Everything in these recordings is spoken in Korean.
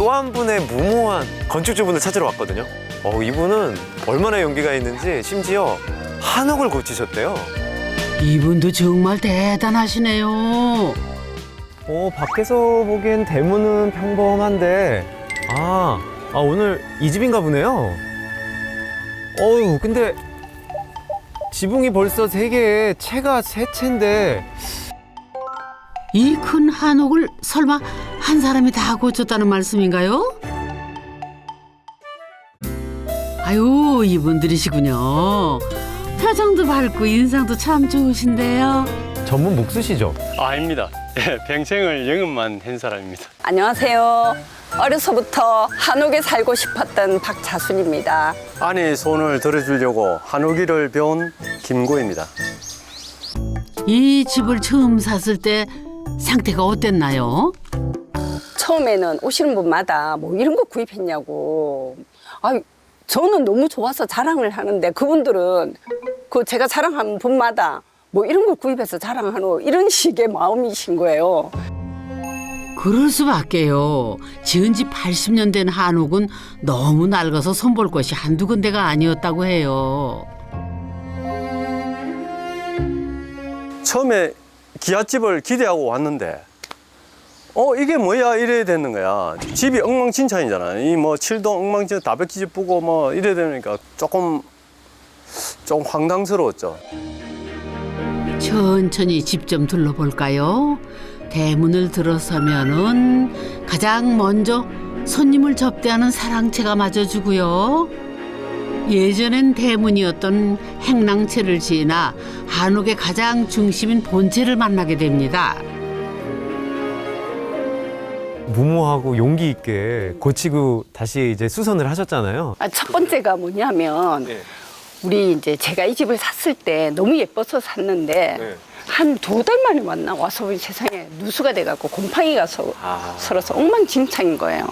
또 한 분의 무모한 건축주분을 찾으러 왔거든요. 이분은 얼마나 용기가 있는지 심지어 한옥을 고치셨대요. 이분도 정말 대단하시네요. 밖에서 보기엔 대문은 평범한데 오늘 이 집인가 보네요. 근데 지붕이 벌써 3개에 채가 3채인데 이 큰 한옥을 설마 한 사람이 다 고쳤다는 말씀인가요? 아유, 이분들이시군요. 표정도 밝고 인상도 참 좋으신데요. 전문 목수시죠? 아닙니다. 평생을 영업만 한 사람입니다. 안녕하세요. 어려서부터 한옥에 살고 싶었던 박자순입니다. 아내 손을 들어주려고 한옥일을 배운 김고입니다. 이 집을 처음 샀을 때 상태가 어땠나요? 처음에는 오시는 분마다 뭐 이런 거 구입했냐고. 저는 너무 좋아서 자랑을 하는데 그분들은 제가 자랑한 분마다 뭐 이런 걸 구입해서 자랑하노 이런 식의 마음이신 거예요. 그럴 수밖에요. 지은 지 80년 된 한옥은 너무 낡아서 손볼 곳이 한두 군데가 아니었다고 해요. 처음에 기아집을 기대하고 왔는데 이게 뭐야 이래야 되는 거야. 집이 엉망진창이잖아. 이 뭐 칠도 엉망진창 다백지집 보고 뭐 이래야 되니까 조금 황당스러웠죠. 천천히 집 좀 둘러볼까요? 대문을 들어서면은 가장 먼저 손님을 접대하는 사랑채가 맞아주고요. 예전엔 대문이었던 행랑채를 지나 한옥의 가장 중심인 본채를 만나게 됩니다. 무모하고 용기 있게 고치고 다시 이제 수선을 하셨잖아요. 첫 번째가 뭐냐면 우리 이제 제가 이 집을 샀을 때 너무 예뻐서 샀는데 한 2달 만에 와서 세상에 누수가 돼갖고 곰팡이가 서러서 엉망진창인 거예요.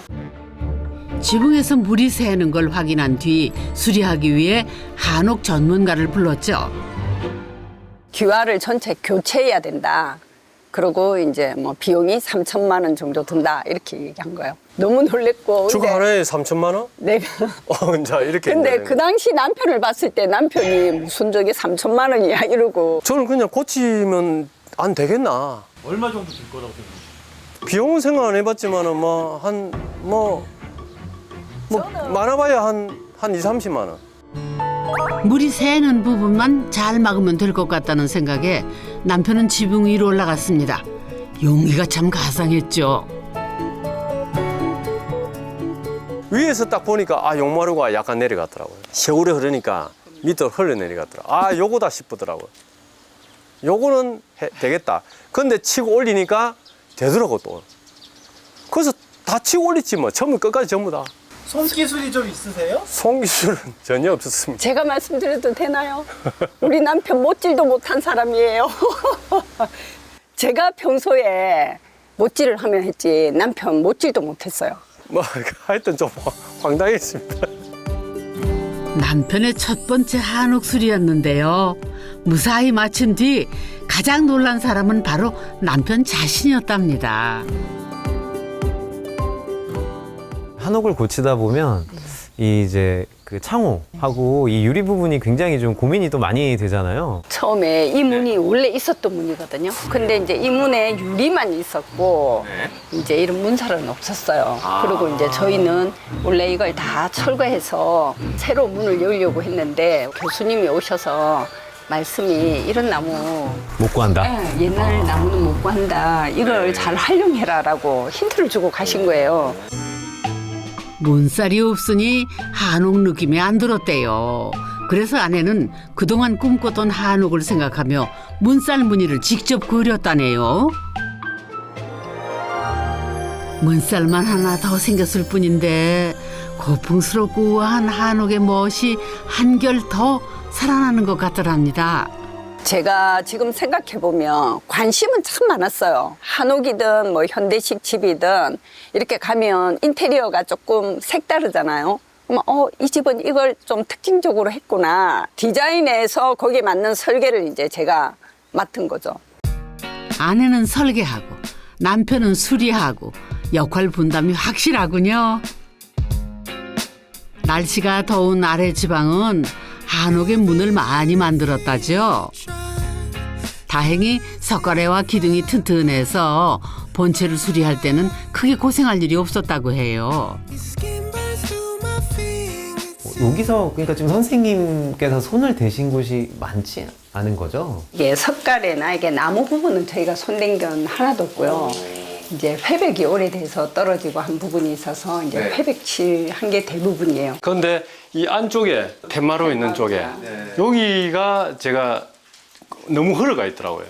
지붕에서 물이 새는 걸 확인한 뒤 수리하기 위해 한옥 전문가를 불렀죠. 기와를 전체 교체해야 된다. 그리고 이제 뭐 비용이 3천만 원 정도 든다 이렇게 얘기한 거예요. 너무 놀랬고. 주거 하나에 3천만 원? 내가. 자 이렇게. 근데 그 당시 남편을 봤을 때 남편이 무슨 저게 3천만 원이야 이러고. 저는 그냥 고치면 안 되겠나. 얼마 정도 들 거라고 생각하세요? 비용은 생각 안 해봤지만은 많아봐야 한 2, 30만 원. 물이 새는 부분만 잘 막으면 될 것 같다는 생각에 남편은 지붕 위로 올라갔습니다. 용기가 참 가상했죠. 위에서 딱 보니까 용마루가 약간 내려갔더라고요. 세월이 흐르니까 밑으로 흘러내려갔더라고요. 요거다 싶더라고요. 요거는 되겠다. 근데 치고 올리니까 되더라고 또. 그래서 다 치고 올리지 뭐. 처음부터 끝까지 전부 다. 손기술이 좀 있으세요? 손기술은 전혀 없었습니다. 제가 말씀드려도 되나요? 우리 남편 못질도 못한 사람이에요. 제가 평소에 못질을 하면 했지 남편 못질도 못했어요. 하여튼 좀 황당했습니다. 남편의 첫 번째 한옥 수리였는데요. 무사히 마친 뒤 가장 놀란 사람은 바로 남편 자신이었답니다. 한옥을 고치다 보면 이제 그 창호하고 이 유리 부분이 굉장히 좀 고민이 또 많이 되잖아요. 처음에 이 문이 원래 있었던 문이거든요. 근데 이제 이 문에 유리만 있었고 이제 이런 문살은 없었어요. 그리고 이제 저희는 원래 이걸 다 철거해서 새로 문을 열려고 했는데 교수님이 오셔서 말씀이 이런 나무 못 구한다. 옛날 나무는 못 구한다. 이걸 잘 활용해라라고 힌트를 주고 가신 거예요. 문살이 없으니 한옥 느낌이 안 들었대요. 그래서 아내는 그동안 꿈꿨던 한옥을 생각하며 문살 무늬를 직접 그렸다네요. 문살만 하나 더 생겼을 뿐인데 고풍스럽고 우아한 한옥의 멋이 한결 더 살아나는 것 같더랍니다. 제가 지금 생각해보면 관심은 참 많았어요. 한옥이든 뭐 현대식 집이든 이렇게 가면 인테리어가 조금 색다르잖아요. 그러면 이 집은 이걸 좀 특징적으로 했구나. 디자인해서 거기에 맞는 설계를 이제 제가 맡은 거죠. 아내는 설계하고 남편은 수리하고 역할 분담이 확실하군요. 날씨가 더운 아래 지방은 한옥의 문을 많이 만들었다죠. 다행히 석가래와 기둥이 튼튼해서 본체를 수리할 때는 크게 고생할 일이 없었다고 해요. 여기서 그러니까 지금 선생님께서 손을 대신 곳이 많지 않은 거죠? 이게 석가래나 이게 나무 부분은 저희가 손댄 건 하나도 없고요. 이제 회백이 오래돼서 떨어지고 한 부분이 있어서 이제 회백칠 한 게 대부분이에요. 그런데 이 안쪽에 텐마루 있는 쪽에 여기가 제가 너무 흘러가 있더라고요.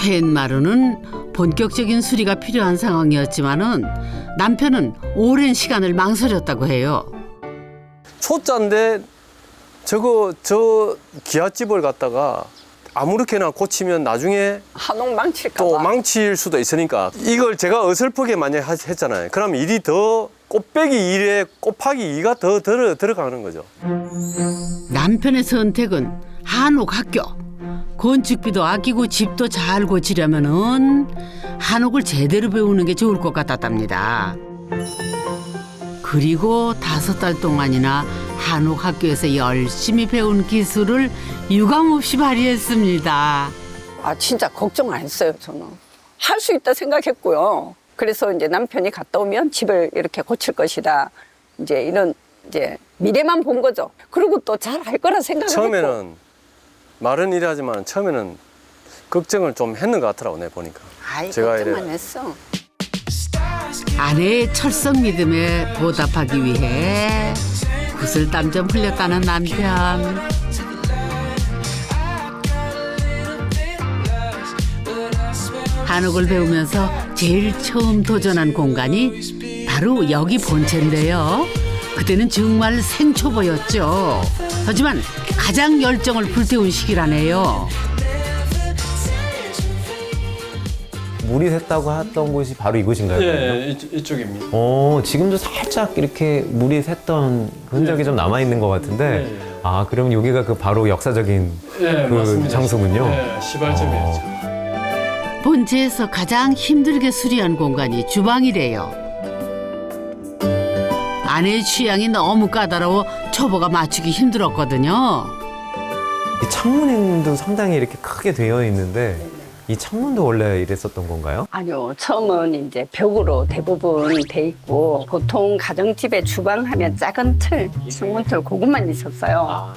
텐마루는 본격적인 수리가 필요한 상황이었지만은 남편은 오랜 시간을 망설였다고 해요. 초짜인데 저 기아집을 갖다가 아무렇게나 고치면 나중에 한옥 망칠까 또 봐. 망칠 수도 있으니까 이걸 제가 어설프게 만약 했잖아요. 그럼 일이 더 꽃배기 1에 곱하기 2가 더 들어가는 거죠. 남편의 선택은 한옥 학교. 건축비도 아끼고 집도 잘 고치려면은 한옥을 제대로 배우는 게 좋을 것 같았답니다. 그리고 5달 동안이나 한옥 학교에서 열심히 배운 기술을 유감없이 발휘했습니다. 아 진짜 걱정 안 했어요. 저는 할 수 있다 생각했고요. 그래서 이제 남편이 갔다 오면 집을 이렇게 고칠 것이다. 이제 이런 이제 미래만 본 거죠. 그리고 또 잘 할 거라 생각을 했고. 처음에는 말은 이래하지만 처음에는 걱정을 좀 했는 것 같더라고 내 보니까. 아이 제가 걱정만 이래- 했어. 아내의 철석 믿음에 보답하기 위해 구슬땀 좀 흘렸다는 남편. 한옥을 배우면서 제일 처음 도전한 공간이 바로 여기 본체인데요. 그때는 정말 생초보였죠. 하지만 가장 열정을 불태운 시기라네요. 물이 샜다고 했던 곳이 바로 이곳인가요? 그러면? 예, 이쪽입니다. 지금도 살짝 이렇게 물이 샜던 흔적이 좀 남아 있는 것 같은데, 네. 아, 그럼 여기가 그 바로 역사적인 그 장소군요. 네, 시발점이었죠. 본체에서 가장 힘들게 수리한 공간이 주방이래요. 아내의 취향이 너무 까다로워 초보가 맞추기 힘들었거든요. 이 창문도 상당히 이렇게 크게 되어 있는데, 이 창문도 원래 이랬었던 건가요? 아니요, 처음은 이제 벽으로 대부분 돼 있고 보통 가정집에 주방 하면 작은 틀, 창문틀 그것만 있었어요.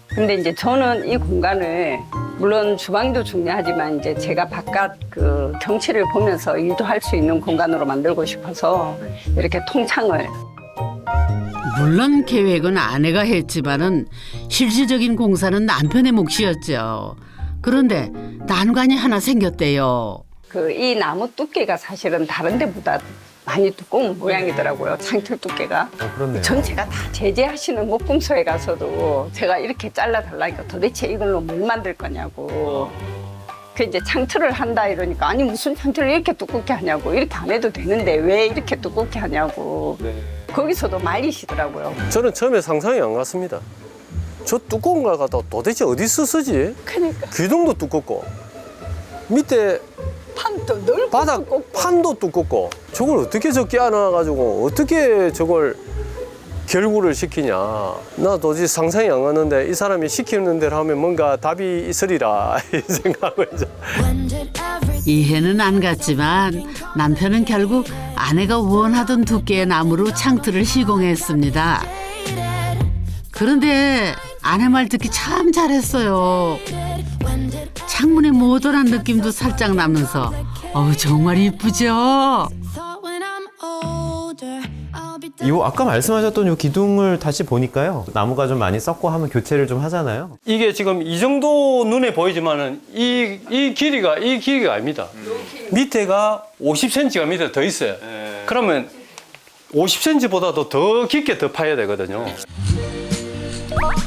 근데 이제 저는 이 공간을 물론 주방도 중요하지만 이제 제가 바깥 그 경치를 보면서 일도 할 수 있는 공간으로 만들고 싶어서 이렇게 통창을. 물론 계획은 아내가 했지만은 실질적인 공사는 남편의 몫이었죠. 그런데 난관이 하나 생겼대요. 그 이 나무 두께가 사실은 다른 데보다 많이 두꺼운 모양이더라고요. 창틀 두께가. 그렇네요. 전체가 다 제재하시는 목공소에 가서도 제가 이렇게 잘라달라니까 도대체 이걸로 뭘 만들 거냐고. 그 이제 창틀을 한다 이러니까 아니 무슨 창틀을 이렇게 두껍게 하냐고. 이렇게 안 해도 되는데 왜 이렇게 두껍게 하냐고. 거기서도 말리시더라고요. 저는 처음에 상상이 안 갔습니다. 저 두꺼운 걸 갖다 도대체 어디서 쓰지? 그러니까 귀동도 두껍고 밑에 판도 넓고 바닥 두껍고. 판도 두껍고 저걸 어떻게 저 끼안아가지고 어떻게 저걸 결구를 시키냐. 나 도저히 상상이 안 갔는데 이 사람이 시키는 대로 하면 뭔가 답이 있으리라 이 생각을 이제. 이해는 안 갔지만 남편은 결국 아내가 원하던 두께의 나무로 창틀을 시공했습니다. 그런데 아내 말 듣기 참 잘했어요. 창문의 모던한 느낌도 살짝 나면서 정말 이쁘죠? 아까 말씀하셨던 이 기둥을 다시 보니까요. 나무가 좀 많이 썩고 하면 교체를 좀 하잖아요. 이게 지금 이 정도 눈에 보이지만은 이 길이가 아닙니다. 밑에가 50cm가 밑에 더 있어요. 그러면 50cm보다도 더 깊게 더 파야 되거든요.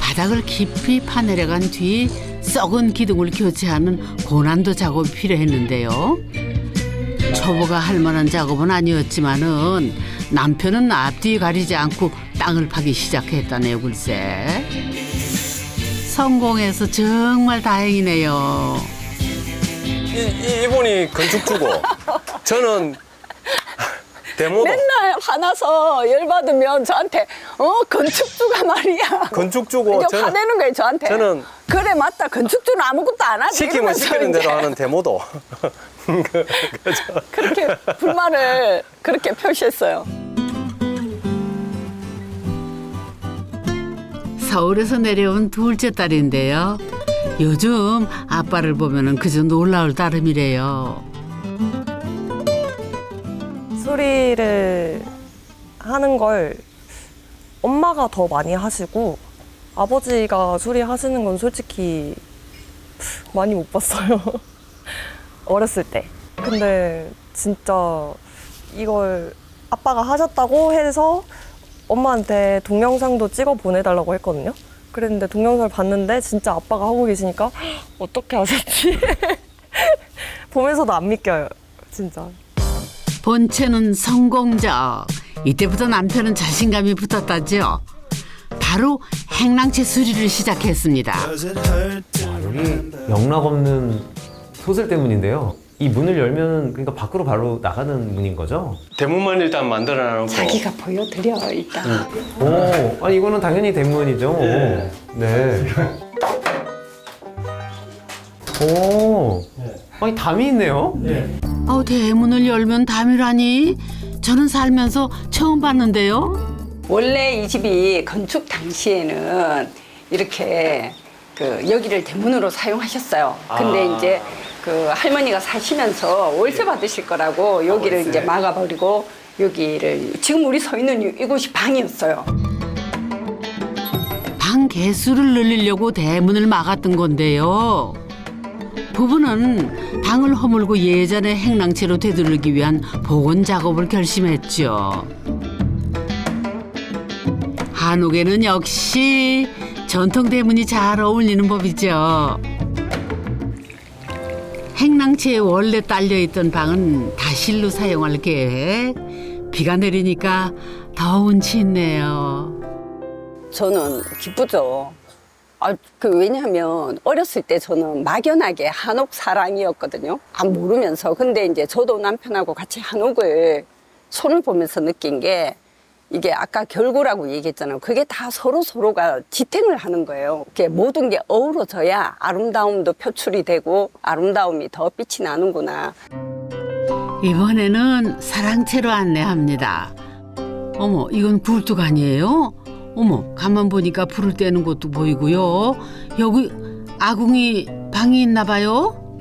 바닥을 깊이 파내려간 뒤 썩은 기둥을 교체하는 고난도 작업이 필요했는데요. 초보가 할 만한 작업은 아니었지만은 남편은 앞뒤 가리지 않고 땅을 파기 시작했다네요. 글쎄. 성공해서 정말 다행이네요. 이분이 건축주고 저는 데모도. 맨날 화나서 열받으면 저한테 건축주가 말이야. 건축주고 이제 화내는 거예요 저한테. 저는 그래 맞다 건축주는 아무것도 안 하지. 시키면 이러면서 시키는 이제 대로 하는 데모도. 그렇게 불만을 그렇게 표시했어요. 서울에서 내려온 둘째 딸인데요. 요즘 아빠를 보면은 그저 놀라울 따름이래요. 수리를 하는 걸 엄마가 더 많이 하시고 아버지가 수리하시는 건 솔직히 많이 못 봤어요. 어렸을 때. 근데 진짜 이걸 아빠가 하셨다고 해서 엄마한테 동영상도 찍어 보내달라고 했거든요. 그랬는데 동영상을 봤는데 진짜 아빠가 하고 계시니까 어떻게 하셨지? 보면서도 안 믿겨요. 진짜. 본체는 성공적. 이때부터 남편은 자신감이 붙었다죠. 바로 행랑채 수리를 시작했습니다. 여기 영락 없는 소설 때문인데요. 이 문을 열면 그러니까 밖으로 바로 나가는 문인 거죠? 대문만 일단 만들어 놓고. 자기가 보여드려 일단. 오, 아니 이거는 당연히 대문이죠. 네. 오, 아니 담이 있네요. 대문을 열면 담이라니? 저는 살면서 처음 봤는데요. 원래 이 집이 건축 당시에는 이렇게 여기를 대문으로 사용하셨어요. 근데 이제 할머니가 사시면서 월세 받으실 거라고 여기를 이제 막아버리고 여기를 지금 우리 서 있는 이곳이 방이었어요. 방 개수를 늘리려고 대문을 막았던 건데요. 부부는 방을 허물고 예전의 행랑채로 되돌리기 위한 복원 작업을 결심했죠. 한옥에는 역시 전통 대문이 잘 어울리는 법이죠. 행랑채에 원래 딸려있던 방은 다실로 사용할 계획. 비가 내리니까 더 운치 있네요. 저는 기쁘죠. 왜냐하면 어렸을 때 저는 막연하게 한옥 사랑이었거든요. 모르면서. 근데 이제 저도 남편하고 같이 한옥을 손을 보면서 느낀 게 이게 아까 결구라고 얘기했잖아요. 그게 다 서로가 지탱을 하는 거예요. 이렇게 모든 게 어우러져야 아름다움도 표출이 되고 아름다움이 더 빛이 나는구나. 이번에는 사랑채로 안내합니다. 어머, 이건 굴뚝 아니에요? 어머, 가만 보니까 불을 떼는 것도 보이고요. 여기 아궁이 방이 있나 봐요?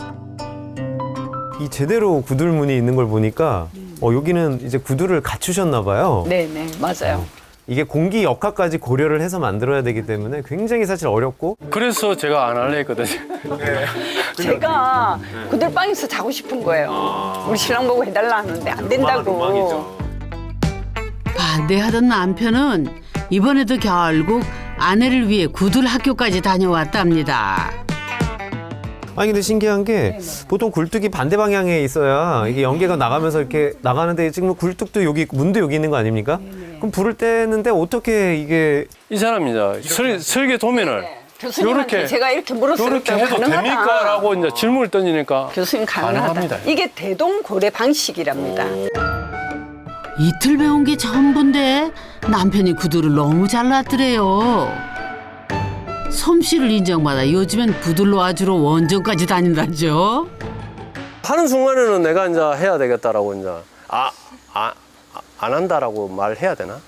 이 제대로 구들문이 있는 걸 보니까 여기는 이제 구두를 갖추셨나 봐요. 네네, 맞아요. 이게 공기 역학까지 고려를 해서 만들어야 되기 때문에 굉장히 사실 어렵고 그래서 제가 안 할래 했거든요. 제가 구들방에서 자고 싶은 거예요. 우리 신랑 보고 해달라 하는데 안 된다고. 반대하던 남편은 이번에도 결국 아내를 위해 구들 학교까지 다녀왔답니다. 아니 근데 신기한 게 보통 굴뚝이 반대 방향에 있어야 이게 연기가 나가면서 이렇게 나가는데 지금 굴뚝도 여기 문도 여기 있는 거 아닙니까? 그럼 불을 떼는데 어떻게 이게 이 사람이죠. 설계 도면을 교수님한테 요렇게, 제가 이렇게 물었을 이렇게 때 해도 가능하다. 됩니까? 라고 이제 질문을 던지니까 교수님 가능하다. 가능합니다. 이게 대동고래 방식이랍니다. 이틀 배운 게 전부인데 남편이 구두를 너무 잘랐더래요. 솜씨를 인정받아 요즘엔 구들로 아주러 원정까지 다닌다죠. 하는 순간에는 내가 이제 해야 되겠다라고 이제 안 한다라고 말해야 되나?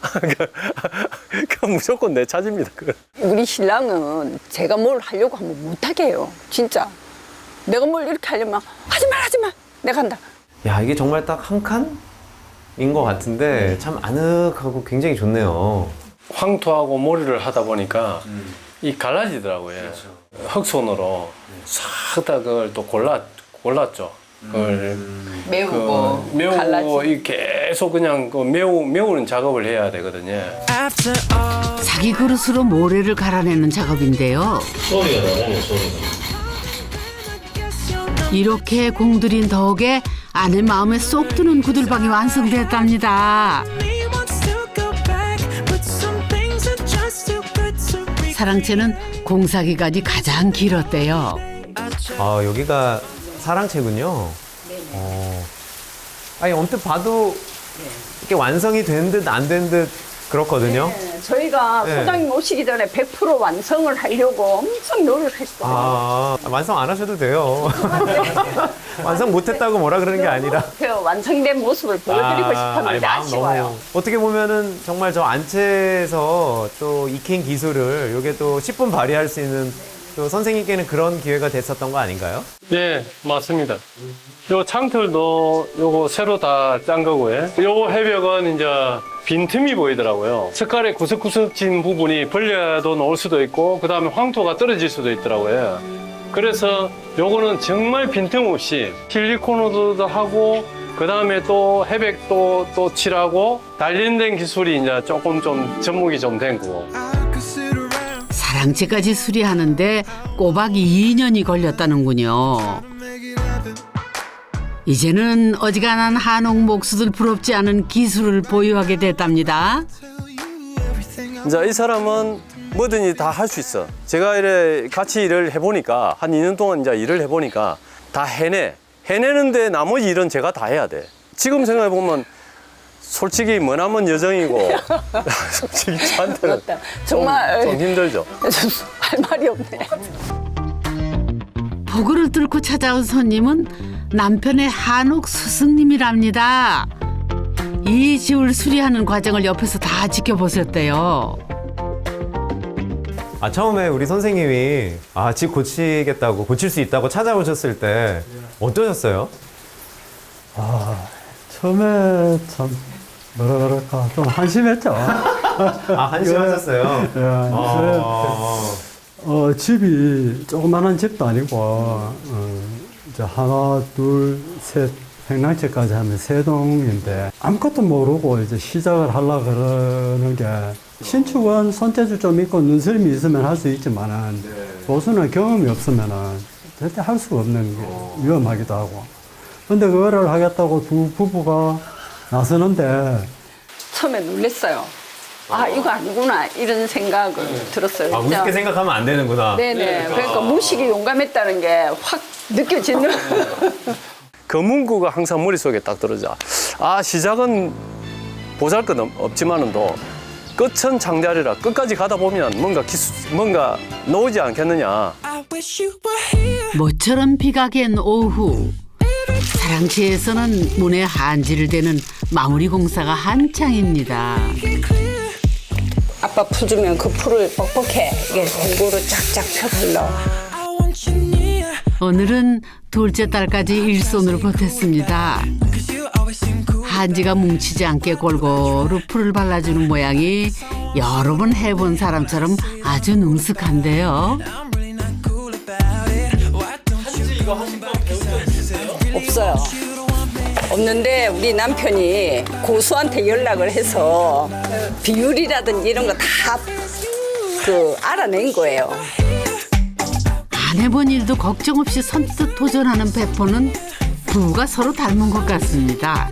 그 무조건 내 차지입니다. 우리 신랑은 제가 뭘 하려고 하면 못하게 해요. 진짜. 내가 뭘 이렇게 하려면 하지 마. 내가 한다. 야 이게 정말 딱 한 칸인 것 같은데 참 아늑하고 굉장히 좋네요. 황토하고 모리를 하다 보니까 이 갈라지더라고요. 흑손으로 싹 다 그걸 또 골랐죠. 그걸 메우고 메우고 갈라지고. 이 계속 그냥 그 메우는 작업을 해야 되거든요. 자기 그릇으로 모래를 갈아내는 작업인데요. 이렇게 공들인 덕에 아내 마음에 쏙 드는 구들방이 완성됐답니다. 사랑채는 공사기간이 가장 길었대요. 아 여기가 사랑채군요. 아니 언뜻 봐도 이게 완성이 된 듯 안 된 듯 그렇거든요. 네, 저희가 네. 소장님 오시기 전에 100% 완성을 하려고 엄청 노력했어요. 아, 완성 안 하셔도 돼요. 완성 못했다고 뭐라 그러는 게 아니라. 그 완성된 모습을 보여드리고 싶었는데 마음 아쉬워요. 너무 어떻게 보면은 정말 저 안채에서 또 익힌 기술을 요게 또 10분 발휘할 수 있는 또 선생님께는 그런 기회가 됐었던 거 아닌가요? 네, 맞습니다. 요 창틀도 요거 새로 다 짠 거고요. 요 해벽은 이제 빈틈이 보이더라고요. 색깔의 구석구석진 부분이 벌려도 나올 수도 있고, 그 다음에 황토가 떨어질 수도 있더라고요. 그래서 요거는 정말 빈틈없이 실리콘으로도 하고, 그 다음에 또 해백도 또 칠하고, 단련된 기술이 이제 조금 좀 접목이 좀 된 거고. 사랑채까지 수리하는데 꼬박 2년이 걸렸다는군요. 이제는 어지간한 한옥 목수들 부럽지 않은 기술을 보유하게 됐답니다. 이제 이 사람은 뭐든지 다 할 수 있어. 제가 이래 같이 일을 해보니까, 한 2년 동안 이제 일을 해보니까 다 해내. 해내는데 나머지 일은 제가 다 해야 돼. 지금 생각해보면 솔직히 머나먼 여정이고, 솔직히 저한테는 맞다. 정말 좀 힘들죠. 할 말이 없네. 포구를 뚫고 찾아온 손님은 남편의 한옥 스승님이랍니다. 이 집을 수리하는 과정을 옆에서 다 지켜보셨대요. 아, 처음에 우리 선생님이 집 고치겠다고, 고칠 수 있다고 찾아오셨을 때 어떠셨어요? 처음에 참 뭐라 그럴까 좀 한심했죠. 한심하셨어요? 예, 집이 조그만한 집도 아니고 이제 하나, 둘, 셋 행랑채까지 하면 세 동인데 아무것도 모르고 이제 시작을 하려 그러는 게 신축은 손재주 좀 있고 눈썰미 있으면 할 수 있지만은 보수는 경험이 없으면은 절대 할 수가 없는 게 위험하기도 하고. 근데 그거를 하겠다고 두 부부가 나서는데 처음에 놀랬어요. 이거 아니구나 이런 생각을 들었어요. 우습게 생각하면 안 되는구나. 네네. 그러니까 무식이 용감했다는 게 확 느껴지는. 그 문구가 항상 머릿속에 딱 들어져. 시작은 보잘것 없지만은 끝은 창자리라. 끝까지 가다 보면 뭔가 나오지 않겠느냐. 모처럼 비가 갠 오후, 사랑채에서는 문에 한지를 대는 마무리 공사가 한창입니다. 아빠 풀주면 그 풀을 뻑뻑해. 이게 골고루 쫙쫙 펴달라. 오늘은 둘째 딸까지 일손으로 보탰습니다. 한지가 뭉치지 않게 골고루 풀을 발라주는 모양이 여러 번 해본 사람처럼 아주 능숙한데요. 없어요. 없는데 우리 남편이 고수한테 연락을 해서 비율이라든지 이런 거 다 알아낸 거예요. 안 해본 일도 걱정 없이 선뜻 도전하는 배포는 부부가 서로 닮은 것 같습니다.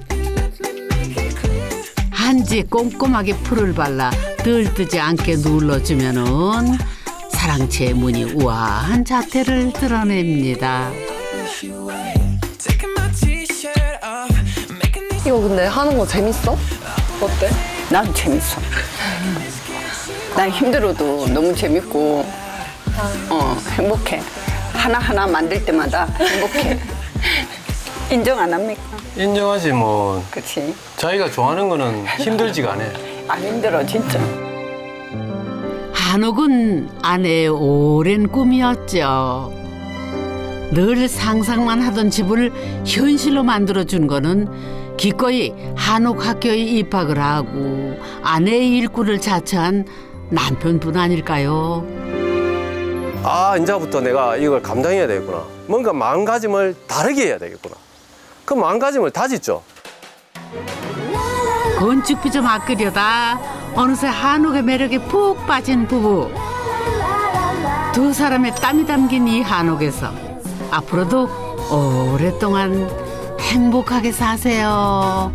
한지에 꼼꼼하게 풀을 발라 들뜨지 않게 눌러주면은 사랑채의 문이 우아한 자태를 드러냅니다. 이거 근데 하는 거 재밌어? 어때? 난 재밌어. 난 힘들어도 너무 재밌고 행복해. 하나하나 만들 때마다 행복해. 인정 안 합니까? 인정하지 뭐. 그치? 자기가 좋아하는 거는 힘들지가 않아. 안 힘들어 진짜. 한옥은 아내의 오랜 꿈이었죠. 늘 상상만 하던 집을 현실로 만들어준 거는 기꺼이 한옥학교에 입학을 하고 아내의 일꾼을 자처한 남편분 아닐까요? 이제부터 내가 이걸 감당해야 되겠구나. 뭔가 마음가짐을 다르게 해야 되겠구나. 그 마음가짐을 다졌죠. 건축비 좀 아끼려다 어느새 한옥의 매력에 푹 빠진 부부. 두 사람의 땀이 담긴 이 한옥에서 앞으로도 오랫동안 행복하게 사세요.